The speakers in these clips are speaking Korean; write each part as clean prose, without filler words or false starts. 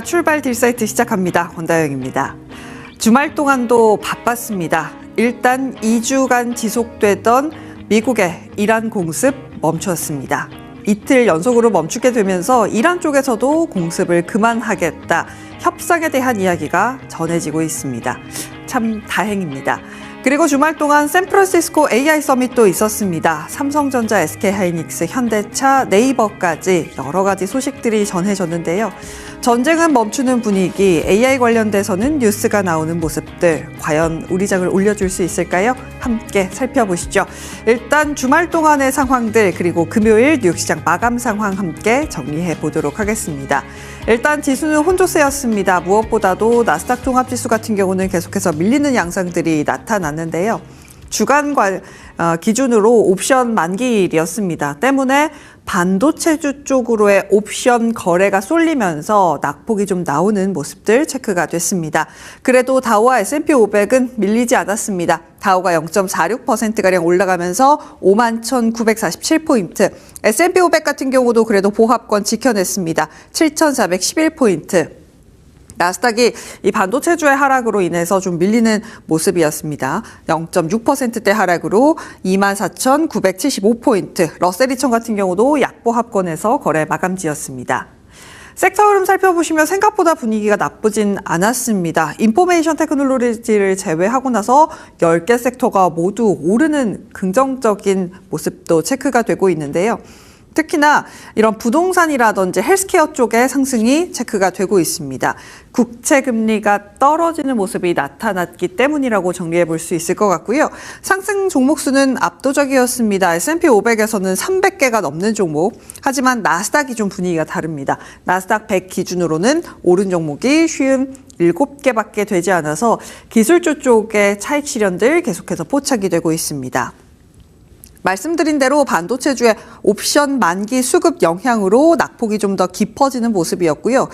출발 딜사이트 시작합니다. 권다영입니다. 주말 동안도 바빴습니다. 일단 2주간 지속되던 미국의 이란 공습 멈췄습니다. 이틀 연속으로 멈추게 되면서 이란 쪽에서도 공습을 그만하겠다, 협상에 대한 이야기가 전해지고 있습니다. 참 다행입니다. 그리고 주말 동안 샌프란시스코 AI 서밋도 있었습니다. 삼성전자, SK하이닉스, 현대차, 네이버까지 여러 가지 소식들이 전해졌는데요. 전쟁은 멈추는 분위기, AI 관련돼서는 뉴스가 나오는 모습들, 과연 우리 장을 올려줄 수 있을까요? 함께 살펴보시죠. 일단 주말 동안의 상황들, 그리고 금요일 뉴욕시장 마감 상황 함께 정리해 보도록 하겠습니다. 일단 지수는 혼조세였습니다. 무엇보다도 나스닥 종합지수 같은 경우는 계속해서 밀리는 양상들이 나타났는데요. 주간 기준으로 옵션 만기일이었습니다. 때문에 반도체주 쪽으로의 옵션 거래가 쏠리면서 낙폭이 좀 나오는 모습들 체크가 됐습니다. 그래도 다우와 S&P 500은 밀리지 않았습니다. 다우가 0.46%가량 올라가면서 51,947포인트, S&P 500 같은 경우도 그래도 보합권 지켜냈습니다. 7,411포인트. 나스닥이 이 반도체주의 하락으로 인해서 좀 밀리는 모습이었습니다. 0.6%대 하락으로 24,975포인트. 러셀 2000 같은 경우도 약보합권에서 거래 마감지였습니다. 섹터 흐름 살펴보시면 생각보다 분위기가 나쁘진 않았습니다. 인포메이션 테크놀로지를 제외하고 나서 10개 섹터가 모두 오르는 긍정적인 모습도 체크가 되고 있는데요. 특히나 이런 부동산이라든지 헬스케어 쪽의 상승이 체크가 되고 있습니다. 국채 금리가 떨어지는 모습이 나타났기 때문이라고 정리해 볼 수 있을 것 같고요. 상승 종목 수는 압도적이었습니다. S&P 500에서는 300개가 넘는 종목. 하지만 나스닥이 좀 분위기가 다릅니다. 나스닥 100 기준으로는 오른 종목이 57개밖에 되지 않아서 기술주 쪽의 차익 실현들 계속해서 포착이 되고 있습니다. 말씀드린 대로 반도체주의 옵션 만기 수급 영향으로 낙폭이 좀 더 깊어지는 모습이었고요.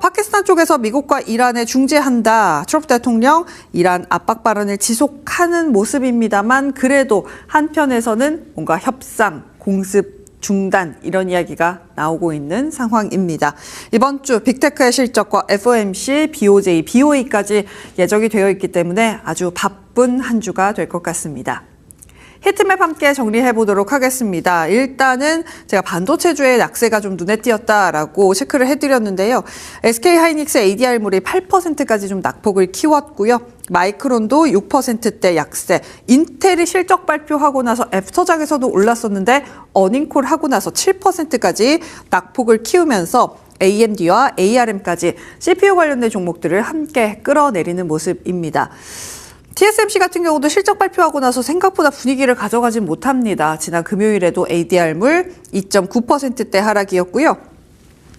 파키스탄 쪽에서 미국과 이란에 중재한다. 트럼프 대통령 이란 압박 발언을 지속하는 모습입니다만 그래도 한편에서는 뭔가 협상, 공습, 중단 이런 이야기가 나오고 있는 상황입니다. 이번 주 빅테크의 실적과 FOMC, BOJ, BOE까지 예정이 되어 있기 때문에 아주 바쁜 한 주가 될 것 같습니다. 히트맵 함께 정리해 보도록 하겠습니다. 일단은 제가 반도체주의 약세가 좀 눈에 띄었다라고 체크를 해드렸는데요. SK하이닉스 ADR물이 8%까지 좀 낙폭을 키웠고요. 마이크론도 6%대 약세. 인텔이 실적 발표하고 나서 애프터장에서도 올랐었는데 어닝콜 하고 나서 7%까지 낙폭을 키우면서 AMD와 ARM까지 CPU 관련된 종목들을 함께 끌어내리는 모습입니다. TSMC 같은 경우도 실적 발표하고 나서 생각보다 분위기를 가져가진 못합니다. 지난 금요일에도 ADR물 2.9%대 하락이었고요.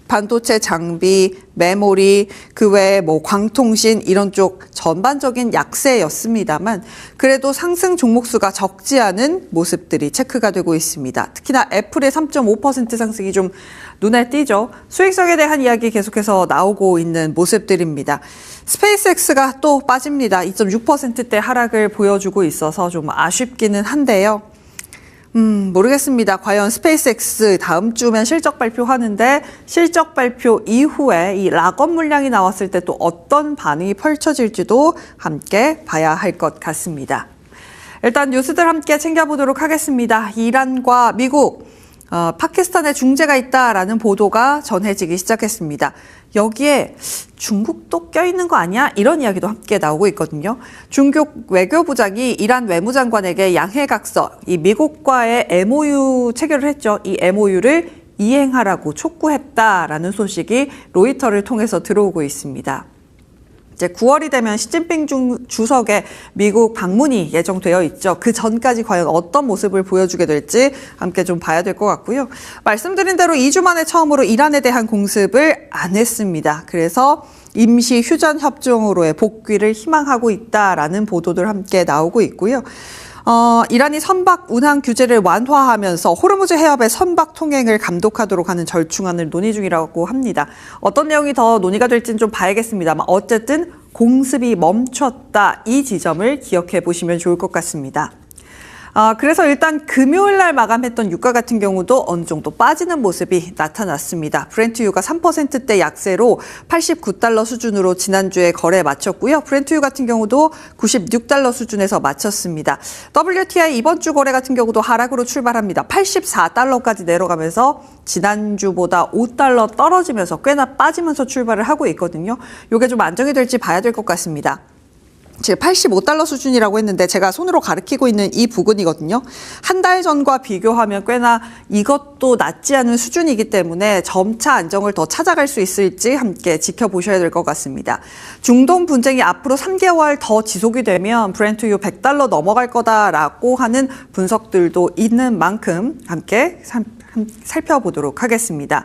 반도체 장비, 메모리, 그 외에 광통신 이런 쪽 전반적인 약세였습니다만 그래도 상승 종목 수가 적지 않은 모습들이 체크가 되고 있습니다. 특히나 애플의 3.5% 상승이 좀 눈에 띄죠. 수익성에 대한 이야기 계속해서 나오고 있는 모습들입니다. 스페이스X가 또 빠집니다. 2.6%대 하락을 보여주고 있어서 좀 아쉽기는 한데요. 모르겠습니다. 과연 스페이스X 다음 주면 실적 발표하는데 실적 발표 이후에 이 락업 물량이 나왔을 때 또 어떤 반응이 펼쳐질지도 함께 봐야 할 것 같습니다. 일단 뉴스들 함께 챙겨보도록 하겠습니다. 이란과 미국, 파키스탄에 중재가 있다라는 보도가 전해지기 시작했습니다. 여기에 중국도 껴있는 거 아니야? 이런 이야기도 함께 나오고 있거든요. 중국 외교부장이 이란 외무장관에게 양해각서, 이 미국과의 MOU 체결을 했죠. 이 MOU를 이행하라고 촉구했다라는 소식이 로이터를 통해서 들어오고 있습니다. 이제 9월이 되면 시진핑 주석의 미국 방문이 예정되어 있죠. 그 전까지 과연 어떤 모습을 보여주게 될지 함께 좀 봐야 될 것 같고요. 말씀드린 대로 2주 만에 처음으로 이란에 대한 공습을 안 했습니다. 그래서 임시 휴전 협정으로의 복귀를 희망하고 있다라는 보도들 함께 나오고 있고요. 이란이 선박 운항 규제를 완화하면서 호르무즈 해협의 선박 통행을 감독하도록 하는 절충안을 논의 중이라고 합니다. 어떤 내용이 더 논의가 될지는 좀 봐야겠습니다만 어쨌든 공습이 멈췄다. 이 지점을 기억해 보시면 좋을 것 같습니다. 그래서 일단 금요일 날 마감했던 유가 같은 경우도 어느 정도 빠지는 모습이 나타났습니다. 브렌트유가 3%대 약세로 89달러 수준으로 지난주에 거래 마쳤고요. 브렌트유 같은 경우도 96달러 수준에서 마쳤습니다. WTI 이번 주 거래 같은 경우도 하락으로 출발합니다. 84달러까지 내려가면서 지난주보다 5달러 떨어지면서 꽤나 빠지면서 출발을 하고 있거든요. 이게 좀 안정이 될지 봐야 될 것 같습니다. 지금 85달러 수준이라고 했는데 제가 손으로 가리키고 있는 이 부근이거든요. 한 달 전과 비교하면 꽤나 이것도 낮지 않은 수준이기 때문에 점차 안정을 더 찾아갈 수 있을지 함께 지켜보셔야 될 것 같습니다. 중동 분쟁이 앞으로 3개월 더 지속이 되면 브렌트유 100달러 넘어갈 거다라고 하는 분석들도 있는 만큼 함께 살펴보도록 하겠습니다.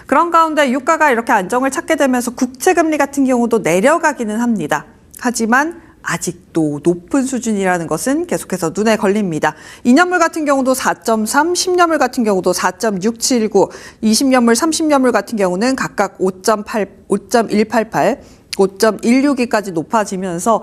그런 가운데 유가가 이렇게 안정을 찾게 되면서 국채금리 같은 경우도 내려가기는 합니다. 하지만 아직도 높은 수준이라는 것은 계속해서 눈에 걸립니다. 2년물 같은 경우도 4.3, 10년물 같은 경우도 4.679, 20년물, 30년물 같은 경우는 각각 5.8, 5.188, 5.162까지 높아지면서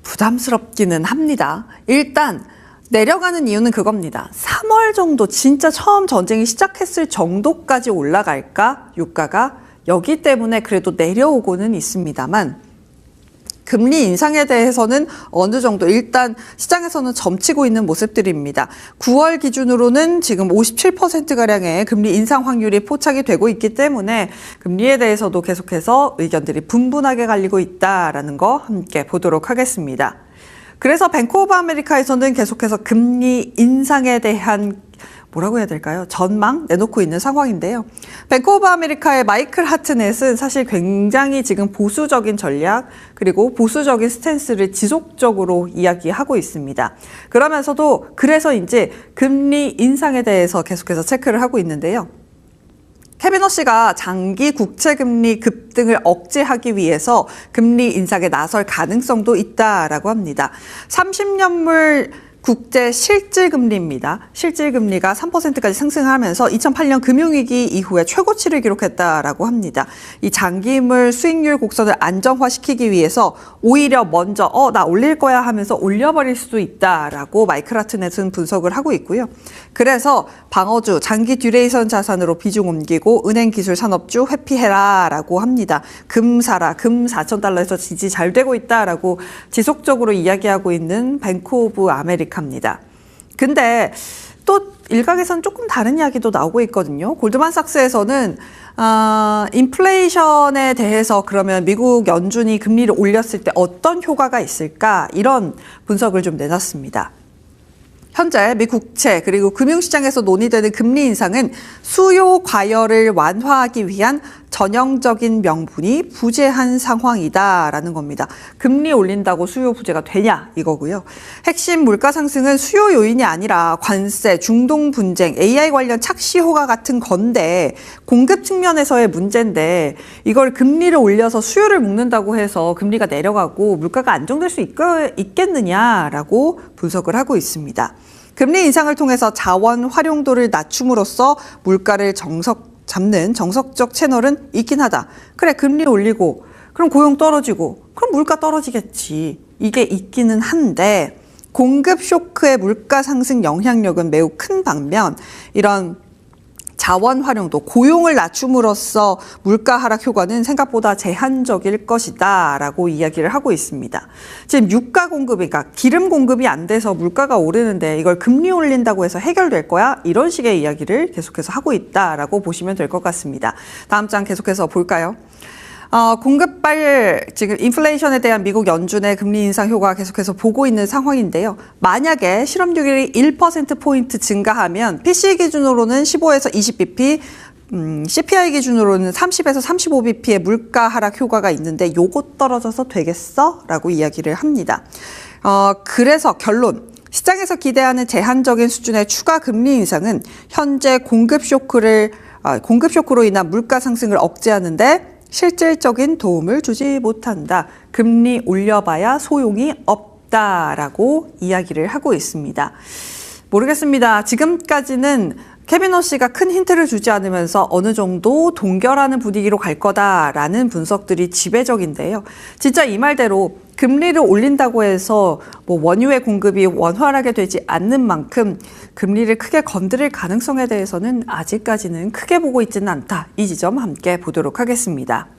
부담스럽기는 합니다. 일단 내려가는 이유는 그겁니다. 3월 정도 진짜 처음 전쟁이 시작했을 정도까지 올라갈까? 유가가 여기 때문에 그래도 내려오고는 있습니다만 금리 인상에 대해서는 어느 정도 일단 시장에서는 점치고 있는 모습들입니다. 9월 기준으로는 지금 57%가량의 금리 인상 확률이 포착이 되고 있기 때문에 금리에 대해서도 계속해서 의견들이 분분하게 갈리고 있다라는 거 함께 보도록 하겠습니다. 그래서 뱅크 오브 아메리카에서는 계속해서 금리 인상에 대한 뭐라고 해야 될까요? 전망 내놓고 있는 상황인데요. 뱅크 오브 아메리카의 마이클 하트넷은 사실 굉장히 지금 보수적인 전략 그리고 보수적인 스탠스를 지속적으로 이야기하고 있습니다. 그러면서도 그래서 이제 금리 인상에 대해서 계속해서 체크를 하고 있는데요. 캐비너 씨가 장기 국채금리 급등을 억제하기 위해서 금리 인상에 나설 가능성도 있다라고 합니다. 30년물 국제 실질금리입니다. 실질금리가 3%까지 상승하면서 2008년 금융위기 이후에 최고치를 기록했다라고 합니다. 이 장기물 수익률 곡선을 안정화시키기 위해서 오히려 먼저 나 올릴 거야 하면서 올려버릴 수도 있다라고 마이클 하트넷은 분석을 하고 있고요. 그래서 방어주, 장기 듀레이션 자산으로 비중 옮기고 은행 기술 산업주 회피해라라고 합니다. 금 사라, 금 4,000달러에서 지지 잘 되고 있다라고 지속적으로 이야기하고 있는 뱅크 오브 아메리카 합니다. 근데 또 일각에선 조금 다른 이야기도 나오고 있거든요. 골드만삭스에서는 인플레이션에 대해서 그러면 미국 연준이 금리를 올렸을 때 어떤 효과가 있을까 이런 분석을 좀 내놨습니다. 현재 미국 국채 그리고 금융시장에서 논의되는 금리 인상은 수요 과열을 완화하기 위한 전형적인 명분이 부재한 상황이다라는 겁니다. 금리 올린다고 수요 부재가 되냐 이거고요. 핵심 물가 상승은 수요 요인이 아니라 관세, 중동 분쟁, AI 관련 착시 효과 같은 건데 공급 측면에서의 문제인데 이걸 금리를 올려서 수요를 묶는다고 해서 금리가 내려가고 물가가 안정될 수 있겠느냐라고 분석을 하고 있습니다. 금리 인상을 통해서 자원 활용도를 낮춤으로써 물가를 잡는 정석적 채널은 있긴 하다. 그래, 금리 올리고 그럼 고용 떨어지고 그럼 물가 떨어지겠지. 이게 있기는 한데 공급 쇼크의 물가 상승 영향력은 매우 큰 반면 이런 자원 활용도, 고용을 낮춤으로써 물가 하락 효과는 생각보다 제한적일 것이다 라고 이야기를 하고 있습니다. 지금 유가 공급이, 그러니까 기름 공급이 안 돼서 물가가 오르는데 이걸 금리 올린다고 해서 해결될 거야? 이런 식의 이야기를 계속해서 하고 있다라고 보시면 될 것 같습니다. 다음 장 계속해서 볼까요? 공급발 지금 인플레이션에 대한 미국 연준의 금리 인상 효과가 계속해서 보고 있는 상황인데요. 만약에 실업률이 1%포인트 증가하면 PCE 기준으로는 15에서 20bp, CPI 기준으로는 30에서 35bp의 물가 하락 효과가 있는데 요거 떨어져서 되겠어? 라고 이야기를 합니다. 그래서 결론. 시장에서 기대하는 제한적인 수준의 추가 금리 인상은 현재 공급 쇼크로 인한 물가 상승을 억제하는데 실질적인 도움을 주지 못한다. 금리 올려봐야 소용이 없다라고 이야기를 하고 있습니다. 모르겠습니다. 지금까지는 캐비너 씨가 큰 힌트를 주지 않으면서 어느 정도 동결하는 분위기로 갈 거다라는 분석들이 지배적인데요. 진짜 이 말대로 금리를 올린다고 해서 원유의 공급이 원활하게 되지 않는 만큼 금리를 크게 건드릴 가능성에 대해서는 아직까지는 크게 보고 있지는 않다. 이 지점 함께 보도록 하겠습니다.